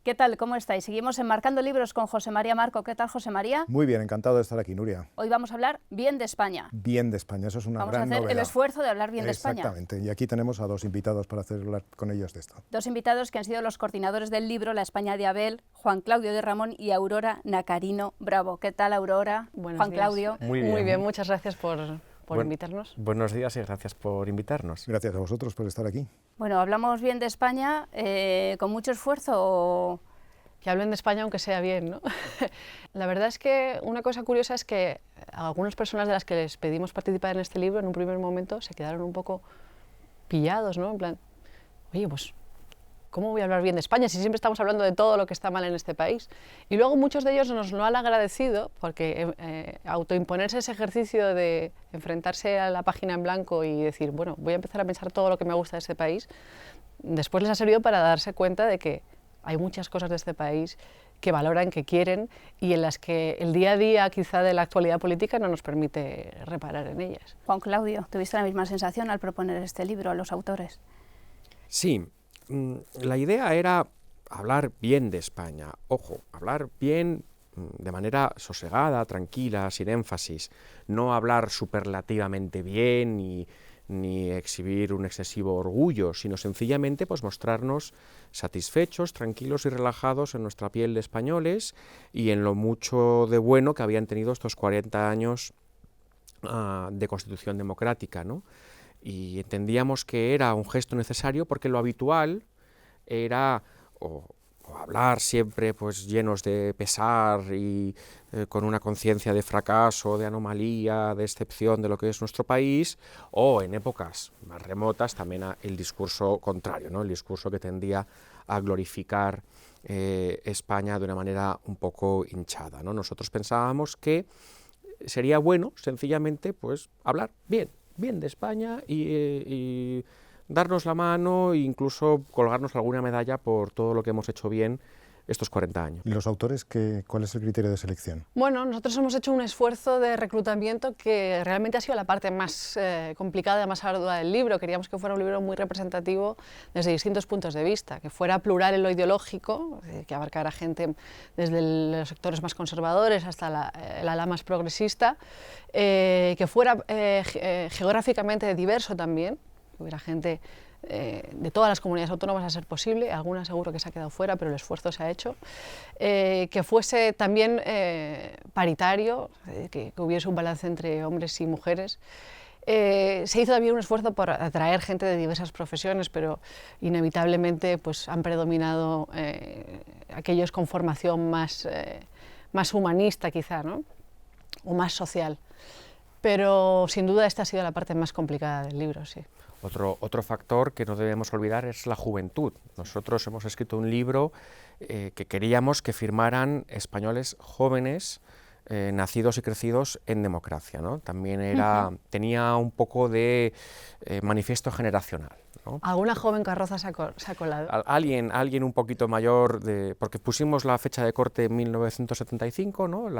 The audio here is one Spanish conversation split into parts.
¿Qué tal? ¿Cómo estáis? Seguimos enmarcando libros con José María Marco. ¿Qué tal, José María? Muy bien, encantado de estar aquí, Nuria. Hoy vamos a hablar bien de España. Bien de España, eso es una Vamos a gran hacer novedad. el esfuerzo de hablar bien de España. Exactamente, y aquí tenemos a dos invitados para hablar con ellos de esto. Dos invitados que han sido los coordinadores del libro La España de Abel, Juan Claudio de Ramón y Aurora Nacarino Bravo. ¿Qué tal, Aurora? Buenos Juan días. Claudio. Muy bien, muchas gracias por invitarnos. Buenos días y gracias por invitarnos. Gracias a vosotros por estar aquí. Bueno, hablamos bien de España con mucho esfuerzo. Que hablen de España aunque sea bien, ¿no? La verdad es que una cosa curiosa es que algunas personas de las que les pedimos participar en este libro en un primer momento se quedaron un poco pillados, ¿no? En plan, oye, pues, ¿cómo voy a hablar bien de España si siempre estamos hablando de todo lo que está mal en este país? Y luego muchos de ellos nos lo han agradecido porque autoimponerse ese ejercicio de enfrentarse a la página en blanco y decir, bueno, voy a empezar a pensar todo lo que me gusta de este país, después les ha servido para darse cuenta de que hay muchas cosas de este país que valoran, que quieren y en las que el día a día quizá de la actualidad política no nos permite reparar en ellas. Juan Claudio, ¿tuviste la misma sensación al proponer este libro a los autores? Sí, la idea era hablar bien de España. Ojo, hablar bien de manera sosegada, tranquila, sin énfasis. No hablar superlativamente bien ni exhibir un excesivo orgullo, sino sencillamente pues, mostrarnos satisfechos, tranquilos y relajados en nuestra piel de españoles y en lo mucho de bueno que habían tenido estos 40 años de Constitución democrática, ¿no? Y entendíamos que era un gesto necesario porque lo habitual era o hablar siempre pues llenos de pesar y con una conciencia de fracaso, de anomalía, de excepción de lo que es nuestro país, o en épocas más remotas también el discurso contrario, ¿no? El discurso que tendía a glorificar España de una manera un poco hinchada, ¿no? Nosotros pensábamos que sería bueno sencillamente pues hablar bien de España y darnos la mano e incluso colgarnos alguna medalla por todo lo que hemos hecho bien estos 40 años. ¿Y los autores, cuál es el criterio de selección? Bueno, nosotros hemos hecho un esfuerzo de reclutamiento que realmente ha sido la parte más complicada, más ardua del libro. Queríamos que fuera un libro muy representativo desde distintos puntos de vista, que fuera plural en lo ideológico, que abarcara gente desde los sectores más conservadores hasta el ala más progresista, que fuera geográficamente diverso también, que hubiera gente de todas las comunidades autónomas a ser posible, alguna seguro que se ha quedado fuera, pero el esfuerzo se ha hecho, que fuese también paritario, que hubiese un balance entre hombres y mujeres. Se hizo también un esfuerzo por atraer gente de diversas profesiones, pero inevitablemente pues, han predominado aquellos con formación más humanista quizá, ¿no? O más social. Pero sin duda esta ha sido la parte más complicada del libro, sí. Otro factor que no debemos olvidar es la juventud. Nosotros hemos escrito un libro que queríamos que firmaran españoles jóvenes, nacidos y crecidos en democracia, ¿no? También tenía un poco de manifiesto generacional, ¿no? ¿Alguna joven carroza se ha colado? Alguien un poquito mayor, porque pusimos la fecha de corte en 1975, ¿no? el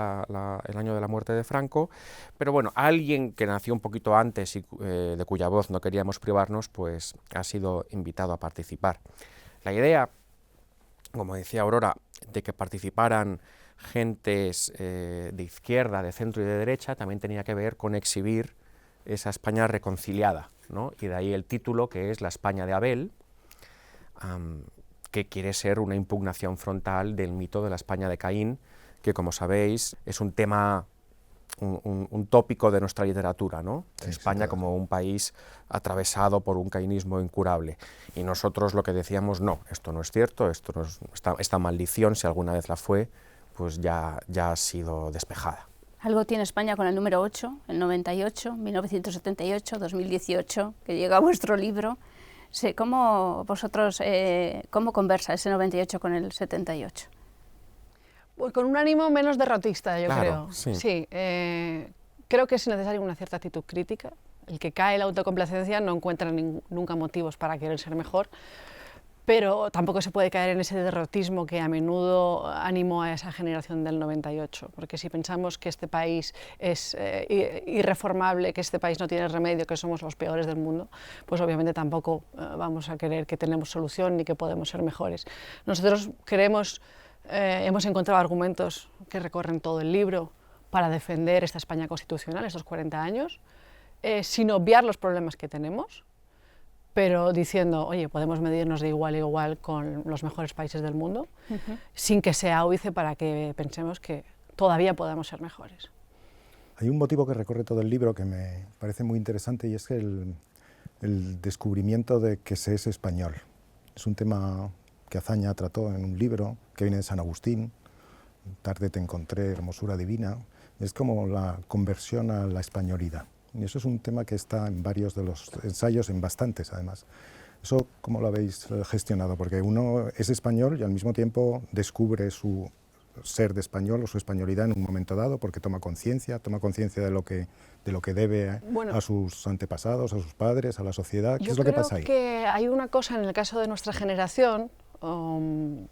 año de la muerte de Franco, pero bueno, alguien que nació un poquito antes y de cuya voz no queríamos privarnos, pues ha sido invitado a participar. La idea, como decía Aurora, de que participaran gentes de izquierda, de centro y de derecha, también tenía que ver con exhibir esa España reconciliada, ¿no? Y de ahí el título, que es La España de Abel, que quiere ser una impugnación frontal del mito de la España de Caín, que como sabéis es un tema, un tópico de nuestra literatura, ¿no? Sí, España como un país atravesado por un caínismo incurable. Y nosotros lo que decíamos, no, esto no es cierto, esta maldición, si alguna vez la fue, pues ya ha sido despejada. Algo tiene España con el número 8, el 98, 1978, 2018, que llega a vuestro libro. ¿Cómo conversa ese 98 con el 78? Pues con un ánimo menos derrotista, yo Claro, creo. sí. Creo que es necesaria una cierta actitud crítica. El que cae en la autocomplacencia no encuentra nunca motivos para querer ser mejor. pero tampoco se puede caer en ese derrotismo que a menudo animó a esa generación del 98, porque si pensamos que este país es irreformable, que este país no tiene remedio, que somos los peores del mundo, pues obviamente tampoco vamos a creer que tenemos solución ni que podemos ser mejores. Nosotros hemos encontrado argumentos que recorren todo el libro para defender esta España constitucional, estos 40 años, sin obviar los problemas que tenemos, pero diciendo, oye, podemos medirnos de igual a igual con los mejores países del mundo, sin que sea óbice para que pensemos que todavía podamos ser mejores. Hay un motivo que recorre todo el libro que me parece muy interesante, y es que el descubrimiento de que se es español. Es un tema que Azaña trató en un libro que viene de San Agustín, Tarde te encontré, hermosura divina. Es como la conversión a la españolidad. Y eso es un tema que está en varios de los ensayos, en bastantes además. ¿Eso cómo lo habéis gestionado? Porque uno es español y al mismo tiempo descubre su ser de español o su españolidad en un momento dado, porque toma conciencia de lo que debe a sus antepasados, a sus padres, a la sociedad. ¿Qué es lo que pasa ahí? Yo creo que hay una cosa en el caso de nuestra generación, en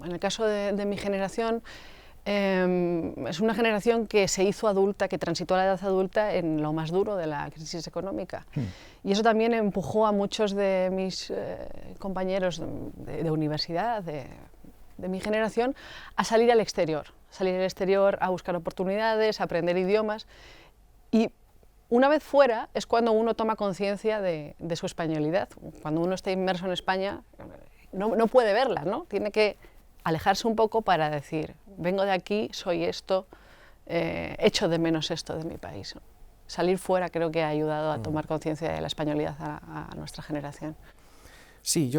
el caso de mi generación, es una generación que se hizo adulta, que transitó a la edad adulta en lo más duro de la crisis económica. Y eso también empujó a muchos de mis compañeros de universidad, de mi generación, a salir al exterior, a buscar oportunidades, a aprender idiomas. Y una vez fuera es cuando uno toma conciencia de su españolidad. Cuando uno está inmerso en España no puede verla, ¿no? Tiene que alejarse un poco para decir, vengo de aquí, soy esto, echo de menos esto de mi país. Salir fuera creo que ha ayudado a tomar conciencia de la españolidad a nuestra generación. Sí,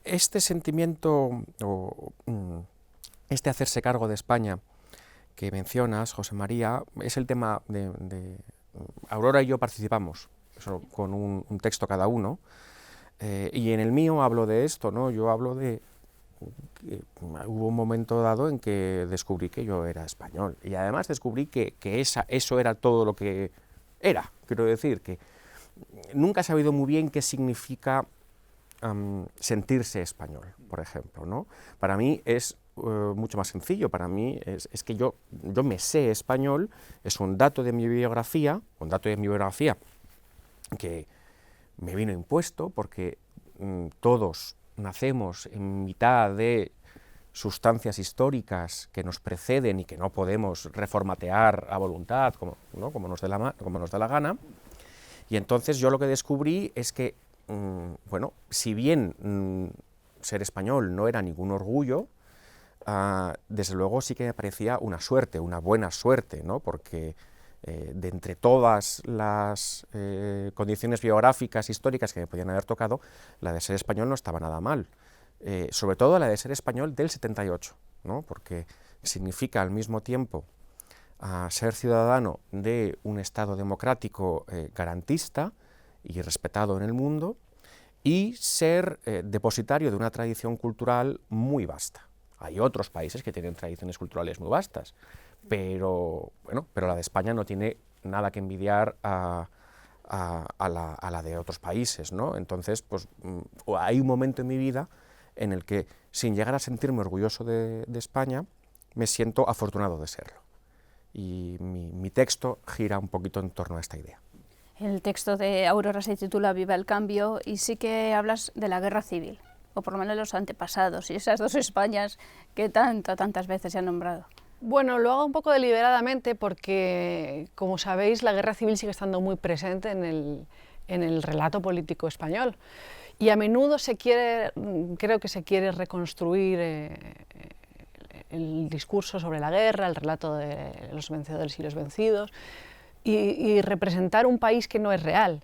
este sentimiento, este hacerse cargo de España que mencionas, José María, es el tema de Aurora y yo participamos con un texto cada uno, y en el mío hablo de esto, ¿no? Yo hablo de que hubo un momento dado en que descubrí que yo era español, y además descubrí que eso era todo lo que era. Quiero decir que nunca he sabido muy bien qué significa sentirse español, por ejemplo, ¿no? Para mí es mucho más sencillo. Para mí es que yo me sé español, es un dato de mi biografía, que me vino impuesto porque todos nacemos en mitad de sustancias históricas que nos preceden y que no podemos reformatear a voluntad, como nos dé la gana. Y entonces yo lo que descubrí es que, bueno, si bien ser español no era ningún orgullo, desde luego sí que me parecía una suerte, una buena suerte, ¿no? Porque de entre todas las condiciones biográficas, históricas que me podían haber tocado, la de ser español no estaba nada mal. Sobre todo la de ser español del 78, ¿no? Porque significa al mismo tiempo ser ciudadano de un Estado democrático garantista y respetado en el mundo, y ser depositario de una tradición cultural muy vasta. Hay otros países que tienen tradiciones culturales muy vastas, pero la de España no tiene nada que envidiar a la de otros países, ¿no? Entonces, pues hay un momento en mi vida en el que, sin llegar a sentirme orgulloso de España, me siento afortunado de serlo. Y mi texto gira un poquito en torno a esta idea. El texto de Aurora se titula Viva el cambio, y sí que hablas de la guerra civil, o por lo menos los antepasados, y esas dos Españas que tantas veces se han nombrado. Bueno, lo hago un poco deliberadamente porque, como sabéis, la guerra civil sigue estando muy presente en el relato político español. Y a menudo creo que se quiere reconstruir el discurso sobre la guerra, el relato de los vencedores y los vencidos, y representar un país que no es real.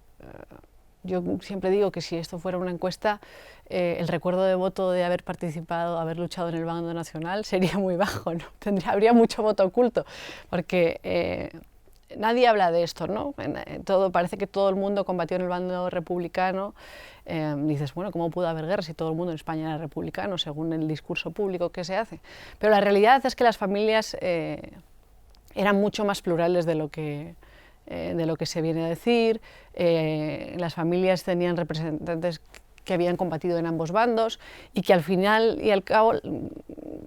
Yo siempre digo que si esto fuera una encuesta, el recuerdo de voto de haber participado, haber luchado en el bando nacional sería muy bajo, ¿no? Habría mucho voto oculto, porque nadie habla de esto, ¿no? Parece que todo el mundo combatió en el bando republicano. Dices, bueno, ¿cómo pudo haber guerra si todo el mundo en España era republicano, según el discurso público que se hace? Pero la realidad es que las familias eran mucho más plurales de lo que se viene a decir. Las familias tenían representantes que habían combatido en ambos bandos y que al final y al cabo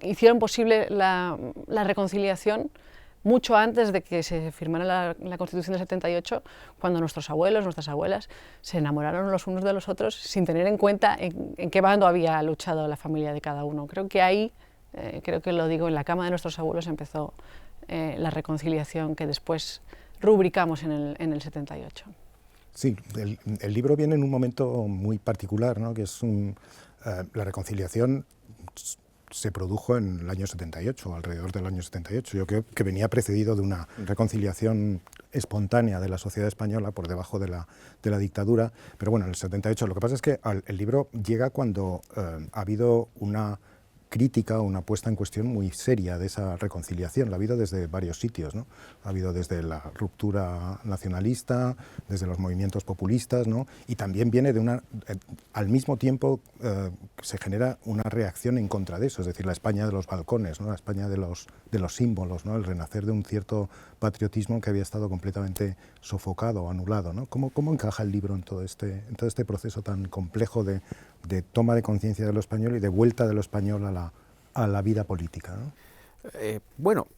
hicieron posible la reconciliación mucho antes de que se firmara la Constitución del 78, cuando nuestros abuelos, nuestras abuelas, se enamoraron los unos de los otros sin tener en cuenta en qué bando había luchado la familia de cada uno. Creo que ahí, creo que lo digo, en la cama de nuestros abuelos empezó la reconciliación que después rubricamos en el 78. Sí, el libro viene en un momento muy particular, ¿no? Que es la reconciliación se produjo en el año 78, alrededor del año 78. Yo creo que venía precedido de una reconciliación espontánea de la sociedad española por debajo de la dictadura, pero bueno, en el 78. Lo que pasa es que el libro llega cuando ha habido una crítica, una puesta en cuestión muy seria de esa reconciliación. La ha habido desde varios sitios, ¿no? Ha habido desde la ruptura nacionalista, desde los movimientos populistas, ¿no? Y también viene de al mismo tiempo se genera una reacción en contra de eso, es decir, la España de los balcones, ¿no? La España de los símbolos, ¿no? El renacer de un cierto patriotismo que había estado completamente sofocado o anulado, ¿no? ¿Cómo encaja el libro en todo este proceso tan complejo de toma de conciencia de lo español y de vuelta de lo español a la vida política, ¿no? Bueno,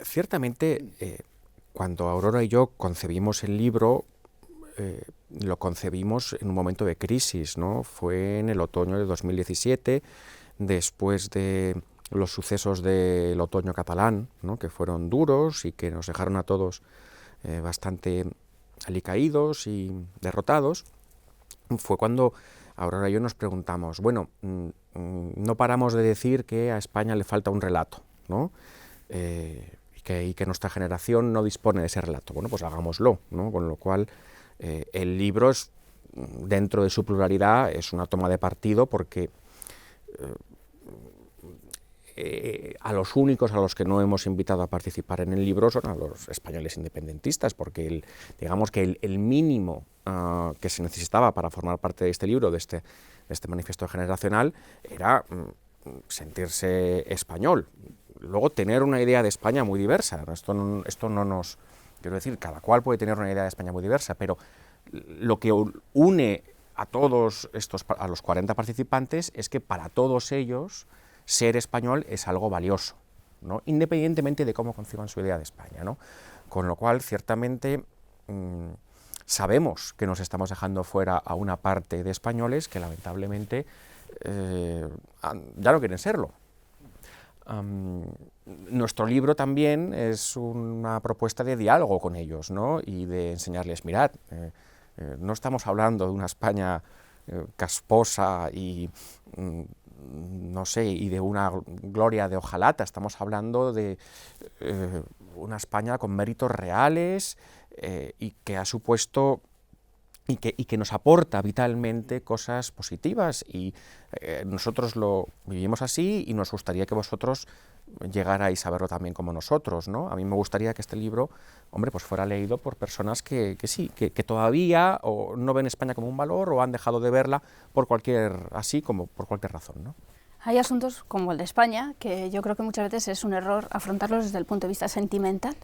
ciertamente cuando Aurora y yo concebimos el libro, lo concebimos en un momento de crisis, ¿no? Fue en el otoño de 2017, después de los sucesos del otoño catalán, ¿no? Que fueron duros y que nos dejaron a todos bastante alicaídos y derrotados. Fue cuando Aurora y yo nos preguntamos, bueno, no paramos de decir que a España le falta un relato, ¿no? Y que nuestra generación no dispone de ese relato. Bueno, pues hagámoslo, ¿no? Con lo cual el libro, dentro de su pluralidad, es una toma de partido porque a los únicos a los que no hemos invitado a participar en el libro son a los españoles independentistas, porque digamos que el mínimo que se necesitaba para formar parte de este libro, de este manifiesto generacional, era sentirse español. Luego, tener una idea de España muy diversa. Esto no nos... Quiero decir, cada cual puede tener una idea de España muy diversa, pero lo que une a todos a los 40 participantes, es que para todos ellos ser español es algo valioso, ¿no? Independientemente de cómo conciban su idea de España, ¿no? Con lo cual, ciertamente, sabemos que nos estamos dejando fuera a una parte de españoles que lamentablemente ya no quieren serlo. Nuestro libro también es una propuesta de diálogo con ellos, ¿no? Y de enseñarles, mirad, no estamos hablando de una España casposa y no sé, y de una gloria de hojalata, estamos hablando de una España con méritos reales y que ha supuesto y que nos aporta vitalmente cosas positivas, y nosotros lo vivimos así y nos gustaría que vosotros llegarais a verlo también como nosotros, ¿no? A mí me gustaría que este libro, hombre, pues fuera leído por personas que todavía o no ven España como un valor o han dejado de verla por cualquier razón, ¿no? Hay asuntos como el de España que yo creo que muchas veces es un error afrontarlos desde el punto de vista sentimental,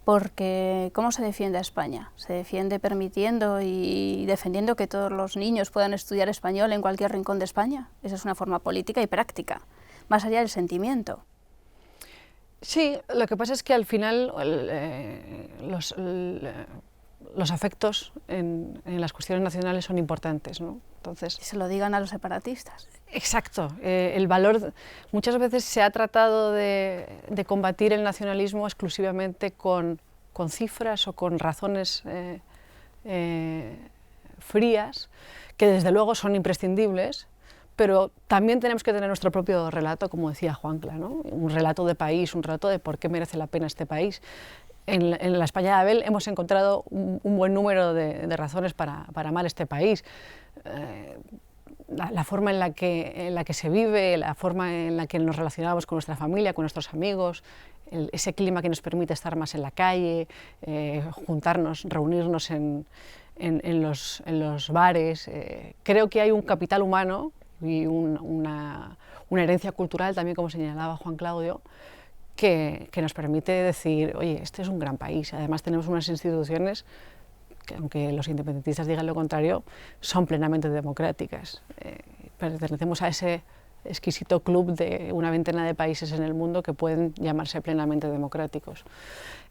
porque ¿cómo se defiende a España? Se defiende permitiendo y defendiendo que todos los niños puedan estudiar español en cualquier rincón de España. Esa es una forma política y práctica, más allá del sentimiento. Sí, lo que pasa es que al final los afectos en las cuestiones nacionales son importantes, ¿no? Entonces, y se lo digan a los separatistas. Exacto. El valor, muchas veces se ha tratado de combatir el nacionalismo exclusivamente con cifras o con razones frías, que desde luego son imprescindibles, pero también tenemos que tener nuestro propio relato, como decía Juancla, ¿no? Un relato de país, un relato de por qué merece la pena este país. En la España de Abel hemos encontrado un buen número de razones para amar este país. La forma en la que se vive, la forma en la que nos relacionamos con nuestra familia, con nuestros amigos, ese clima que nos permite estar más en la calle, juntarnos, reunirnos en los bares. Creo que hay un capital humano y una herencia cultural también, como señalaba Juan Claudio, que nos permite decir, oye, este es un gran país. Además tenemos unas instituciones que aunque los independentistas digan lo contrario, son plenamente democráticas. Pertenecemos a ese exquisito club de una veintena de países en el mundo que pueden llamarse plenamente democráticos.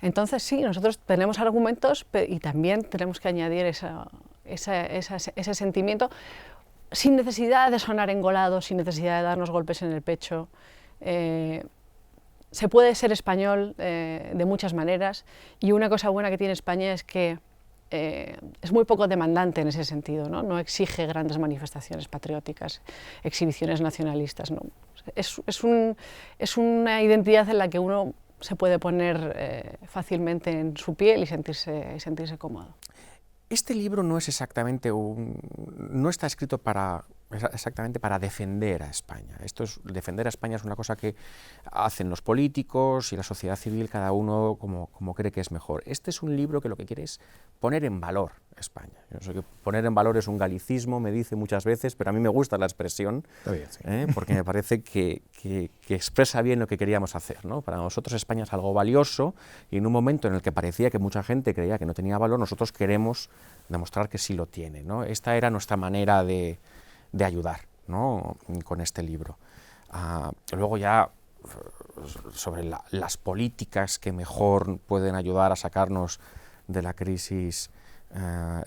Entonces sí, nosotros tenemos argumentos y también tenemos que añadir ese sentimiento sin necesidad de sonar engolados, sin necesidad de darnos golpes en el pecho. Se puede ser español de muchas maneras, y una cosa buena que tiene España es que es muy poco demandante en ese sentido, ¿no? No exige grandes manifestaciones patrióticas, exhibiciones nacionalistas, ¿no? Es una identidad en la que uno se puede poner fácilmente en su piel y sentirse cómodo. Este libro no es exactamente no está escrito exactamente para defender a España. Defender a España es una cosa que hacen los políticos y la sociedad civil, cada uno como cree que es mejor. Este es un libro que lo que quiere es poner en valor España. Yo sé que poner en valor es un galicismo, me dice muchas veces, pero a mí me gusta la expresión, bien, sí. Porque me parece que expresa bien lo que queríamos hacer, ¿no? Para nosotros España es algo valioso, y en un momento en el que parecía que mucha gente creía que no tenía valor, nosotros queremos demostrar que sí lo tiene, ¿no? Esta era nuestra manera de ayudar, ¿no? Con este libro. Luego ya sobre las políticas que mejor pueden ayudar a sacarnos de la crisis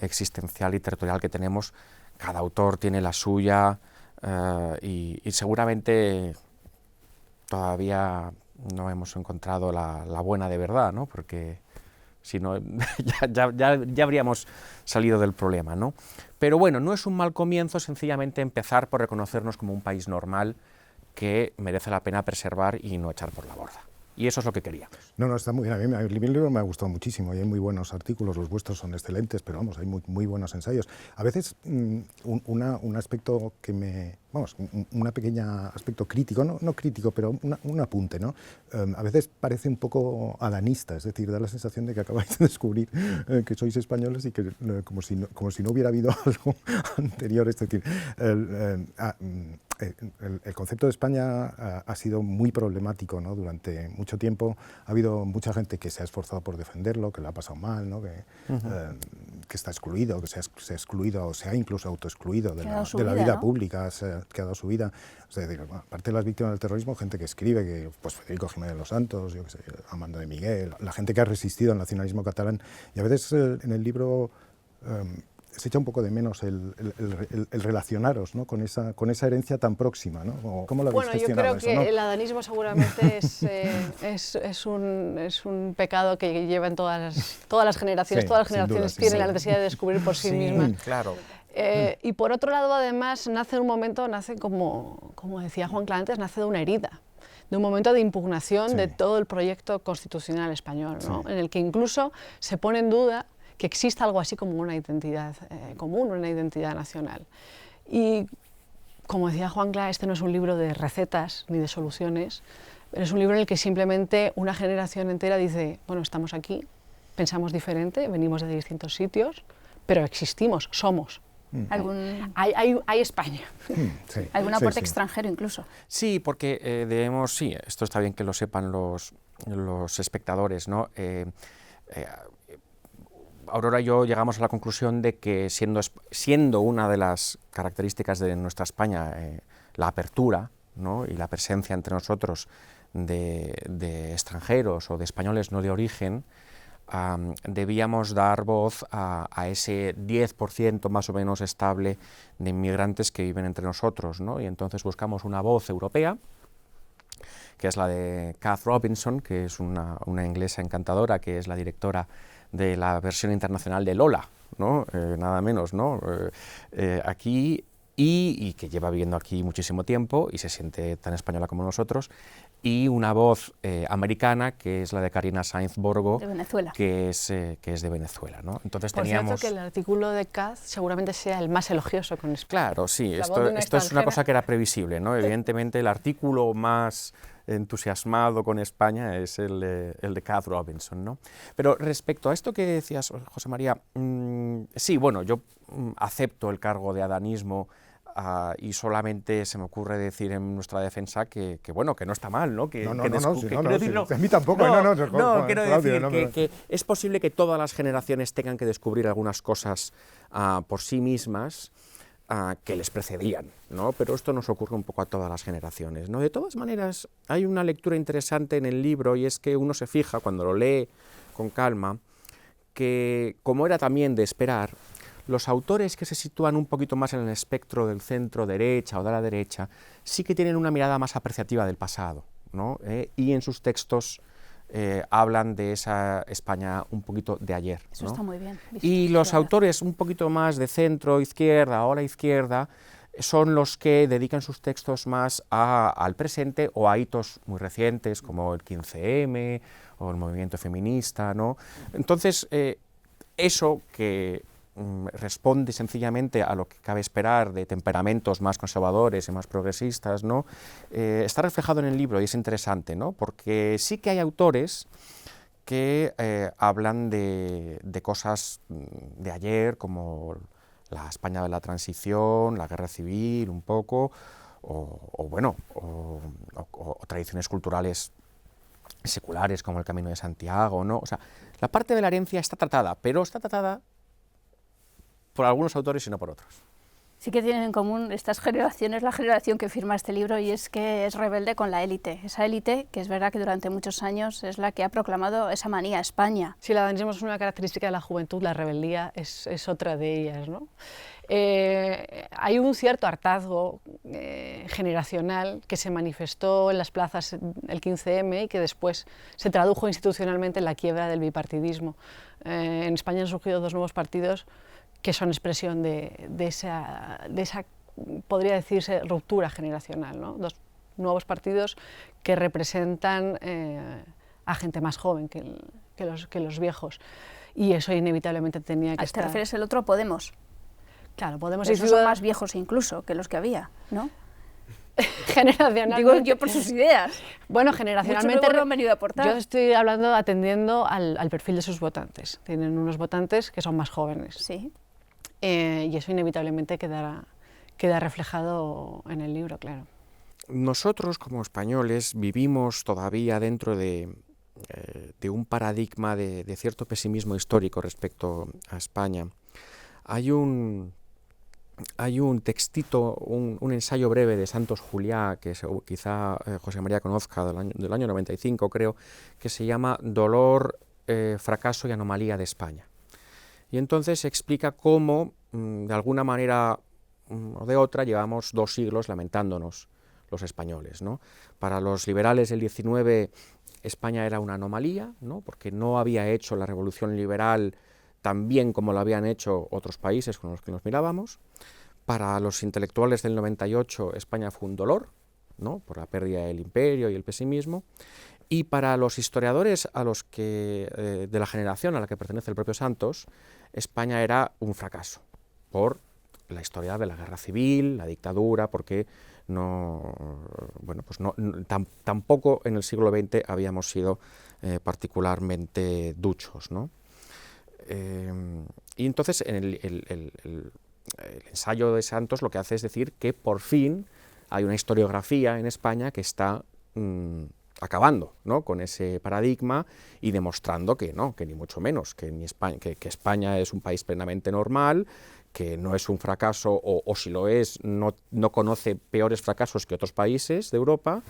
existencial y territorial que tenemos, cada autor tiene la suya, y seguramente todavía no hemos encontrado la buena de verdad, ¿no? Porque si no, ya habríamos salido del problema, ¿no? Pero bueno, no es un mal comienzo sencillamente empezar por reconocernos como un país normal que merece la pena preservar y no echar por la borda. Y eso es lo que queríamos. No, está muy bien. A mí el libro me ha gustado muchísimo y hay muy buenos artículos, los vuestros son excelentes, pero vamos, hay muy buenos ensayos. A veces un aspecto que un pequeño aspecto crítico, no crítico, pero un apunte, ¿no? A veces parece un poco adanista, es decir, da la sensación de que acabáis de descubrir que sois españoles y que como si no hubiera habido algo anterior, es decir, el concepto de España ha sido muy problemático, ¿no? Durante mucho tiempo ha habido mucha gente que se ha esforzado por defenderlo, que lo ha pasado mal, ¿no? Que está excluido, que se ha excluido o se ha incluso autoexcluido de la vida, ¿no? Pública, que ha dado su vida. O sea, aparte de las víctimas del terrorismo, gente que escribe, que, pues Federico Jiménez de los Santos, yo qué sé, Amanda de Miguel, la gente que ha resistido al nacionalismo catalán, y a veces en el libro se echa un poco de menos el relacionaros, ¿no? con esa herencia tan próxima, ¿no? ¿Cómo lo habéis gestionado eso? Yo creo que el adanismo seguramente es un pecado que llevan todas las generaciones. Sí, todas las generaciones tienen la necesidad de descubrir por sí mismas. Claro. Y por otro lado, además, nace en un momento, como decía Juan Cla antes, nace de una herida, de un momento de impugnación de todo el proyecto constitucional español, ¿no? En el que incluso se pone en duda que exista algo así como una identidad común, una identidad nacional. Y como decía Juan Cla, este no es un libro de recetas ni de soluciones, pero es un libro en el que simplemente una generación entera dice, bueno, estamos aquí, pensamos diferente, venimos de distintos sitios, pero existimos, somos. Hay España. Sí. ¿Algún aporte extranjero incluso? Sí, porque esto está bien que lo sepan los espectadores, ¿no? Aurora y yo llegamos a la conclusión de que siendo una de las características de nuestra España la apertura, ¿no? Y la presencia entre nosotros de extranjeros o de españoles no de origen, debíamos dar voz a ese 10% más o menos estable de inmigrantes que viven entre nosotros, ¿no? Y entonces buscamos una voz europea, que es la de Kath Robinson, que es una inglesa encantadora, que es la directora de la versión internacional de Lola, ¿no? Nada menos, ¿no? Aquí, y que lleva viviendo aquí muchísimo tiempo y se siente tan española como nosotros, y una voz americana, que es la de Karina Sainz Borgo, de Venezuela, que es de Venezuela, ¿no? Entonces Por cierto, que el artículo de Kath seguramente sea el más elogioso con España. Claro, sí, esto es una cosa que era previsible, ¿no? Evidentemente el artículo más entusiasmado con España es el de Kath Robinson, ¿no? Pero respecto a esto que decías, José María, sí, bueno, yo acepto el cargo de adanismo y solamente se me ocurre decir en nuestra defensa bueno, que no está mal, ¿no? A mí tampoco, quiero decir que es posible que todas las generaciones tengan que descubrir algunas cosas por sí mismas que les precedían, ¿no? Pero esto nos ocurre un poco a todas las generaciones, ¿no? De todas maneras, hay una lectura interesante en el libro, y es que uno se fija, cuando lo lee con calma, que, como era también de esperar, los autores que se sitúan un poquito más en el espectro del centro-derecha o de la derecha sí que tienen una mirada más apreciativa del pasado, ¿no? Y en sus textos hablan de esa España un poquito de ayer, Eso ¿no? está muy bien. Y los autores un poquito más de centro-izquierda o la izquierda son los que dedican sus textos más al presente o a hitos muy recientes como el 15M o el movimiento feminista, ¿no? Entonces, eso que responde sencillamente a lo que cabe esperar de temperamentos más conservadores y más progresistas, ¿no? Está reflejado en el libro y es interesante, ¿no? Porque sí que hay autores que hablan de cosas de ayer, como la España de la transición, la guerra civil, un poco, o tradiciones culturales seculares como el Camino de Santiago, ¿no? O sea, la parte de la herencia está tratada, pero está tratada por algunos autores y no por otros. Sí que tienen en común estas generaciones, la generación que firma este libro, y es que es rebelde con la élite. Esa élite, que es verdad que durante muchos años es la que ha proclamado esa manía a España. Si la dañemos una característica de la juventud, la rebeldía es otra de ellas, ¿no? Hay un cierto hartazgo generacional que se manifestó en las plazas el 15M y que después se tradujo institucionalmente en la quiebra del bipartidismo. En España han surgido dos nuevos partidos que son expresión de esa, podría decirse, ruptura generacional, ¿no? Dos nuevos partidos que representan a gente más joven que los viejos, y eso inevitablemente tenía que estar. ¿Te refieres el otro Podemos? Claro, Podemos. Esos son más viejos incluso que los que había, ¿no? Generacionalmente. Digo yo por sus ideas. Bueno, generacionalmente Mucho no han venido a aportar. Yo estoy atendiendo al perfil de sus votantes. Tienen unos votantes que son más jóvenes. Sí. Y eso inevitablemente queda reflejado en el libro, claro. Nosotros, como españoles, vivimos todavía dentro de un paradigma de cierto pesimismo histórico respecto a España. Hay un textito, un ensayo breve de Santos Juliá, que quizá José María conozca, del año 95, creo, que se llama Dolor, fracaso y anomalía de España. Y entonces explica cómo, de alguna manera o de otra, llevamos 2 siglos lamentándonos los españoles, ¿no? Para los liberales del 19, España era una anomalía, ¿no? Porque no había hecho la revolución liberal tan bien como lo habían hecho otros países con los que nos mirábamos. Para los intelectuales del 98, España fue un dolor, ¿no? Por la pérdida del imperio y el pesimismo. Y para los historiadores de la generación a la que pertenece el propio Santos, España era un fracaso por la historia de la guerra civil, la dictadura, porque tampoco en el siglo XX habíamos sido particularmente duchos, ¿no? Y entonces en el ensayo de Santos lo que hace es decir que por fin hay una historiografía en España que está acabando, ¿no? Con ese paradigma y demostrando que no, que ni mucho menos, que España es un país plenamente normal, que no es un fracaso, o si lo es, no conoce peores fracasos que otros países de Europa,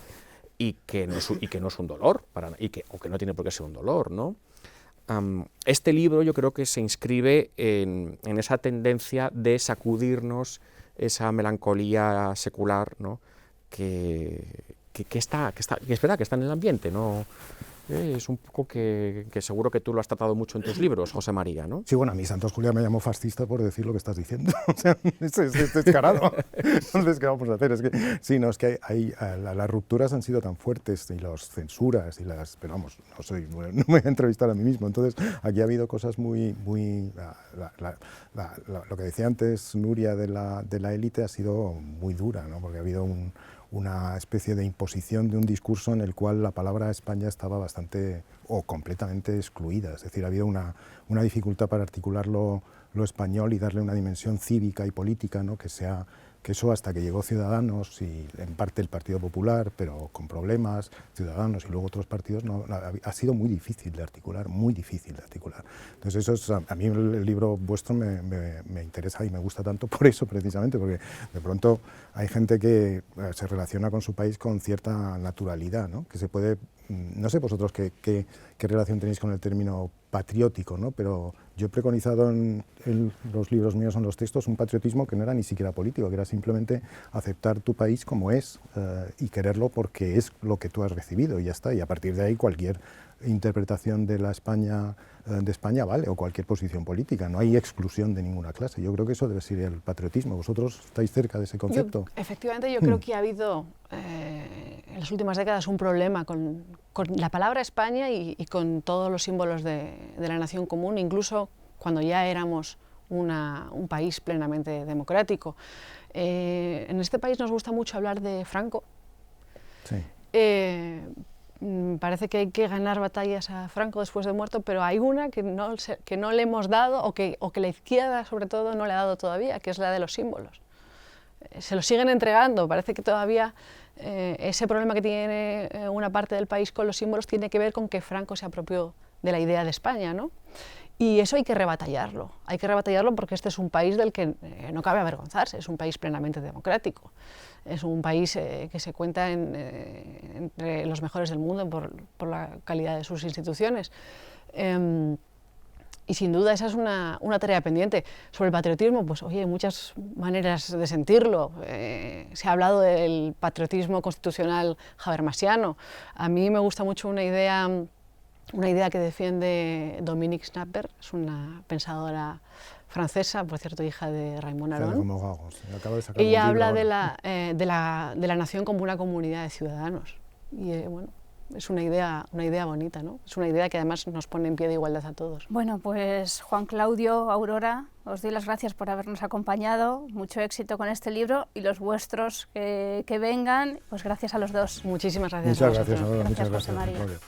y que no es un dolor, o que no tiene por qué ser un dolor, ¿no? Este libro yo creo que se inscribe en esa tendencia de sacudirnos esa melancolía secular, ¿no? que es verdad que está en el ambiente, ¿no? Es un poco que seguro que tú lo has tratado mucho en tus libros, José María, ¿no? Sí, bueno, a mí Santos Juliá me llamó fascista por decir lo que estás diciendo. O sea, es descarado. Entonces, ¿qué vamos a hacer? Es que, sí, no, es que las rupturas han sido tan fuertes, y las censuras, pero vamos, no me voy a entrevistar a mí mismo. Entonces, aquí ha habido cosas muy lo que decía antes Nuria de la élite ha sido muy dura, ¿no? Porque ha habido una especie de imposición de un discurso en el cual la palabra España estaba bastante o completamente excluida. Es decir, ha habido una dificultad para articular lo español y darle una dimensión cívica y política, ¿no? que sea que eso hasta que llegó Ciudadanos y en parte el Partido Popular, pero con problemas, Ciudadanos y luego otros partidos, ha sido muy difícil de articular, muy difícil de articular. Entonces eso es, a mí el libro vuestro me interesa y me gusta tanto por eso precisamente, porque de pronto hay gente que se relaciona con su país con cierta naturalidad, ¿no? Que se puede, no sé vosotros qué relación tenéis con el término patriótico, ¿no? Pero yo he preconizado en los libros míos, en los textos, un patriotismo que no era ni siquiera político, que era simplemente aceptar tu país como es y quererlo porque es lo que tú has recibido y ya está. Y a partir de ahí cualquier interpretación de España vale, o cualquier posición política. No hay exclusión de ninguna clase. Yo creo que eso debe ser el patriotismo. ¿Vosotros estáis cerca de ese concepto? Efectivamente, yo creo que ha habido en las últimas décadas un problema con la palabra España y con todos los símbolos de la nación común, incluso cuando ya éramos un país plenamente democrático. En este país nos gusta mucho hablar de Franco. Sí. Parece que hay que ganar batallas a Franco después de muerto, pero hay una que no le hemos dado, o que la izquierda sobre todo no le ha dado todavía, que es la de los símbolos. Se los siguen entregando, parece que todavía ese problema que tiene una parte del país con los símbolos tiene que ver con que Franco se apropió de la idea de España, ¿no? Y eso hay que rebatallarlo porque este es un país del que no cabe avergonzarse, es un país plenamente democrático, es un país que se cuenta entre los mejores del mundo por la calidad de sus instituciones. Y sin duda esa es una tarea pendiente. Sobre el patriotismo, pues oye, hay muchas maneras de sentirlo. Se ha hablado del patriotismo constitucional habermasiano. A mí me gusta mucho una idea que defiende Dominique Schnapper, es una pensadora francesa, por cierto, hija de Raymond Aron. Ella habla de la nación como una comunidad de ciudadanos. Y bueno, es una idea bonita, ¿no? Es una idea que además nos pone en pie de igualdad a todos. Bueno, pues Juan Claudio, Aurora, os doy las gracias por habernos acompañado, mucho éxito con este libro y los vuestros que vengan, pues gracias a los dos. Muchísimas gracias. Muchas gracias, Aurora, Gracias, muchas José gracias. María.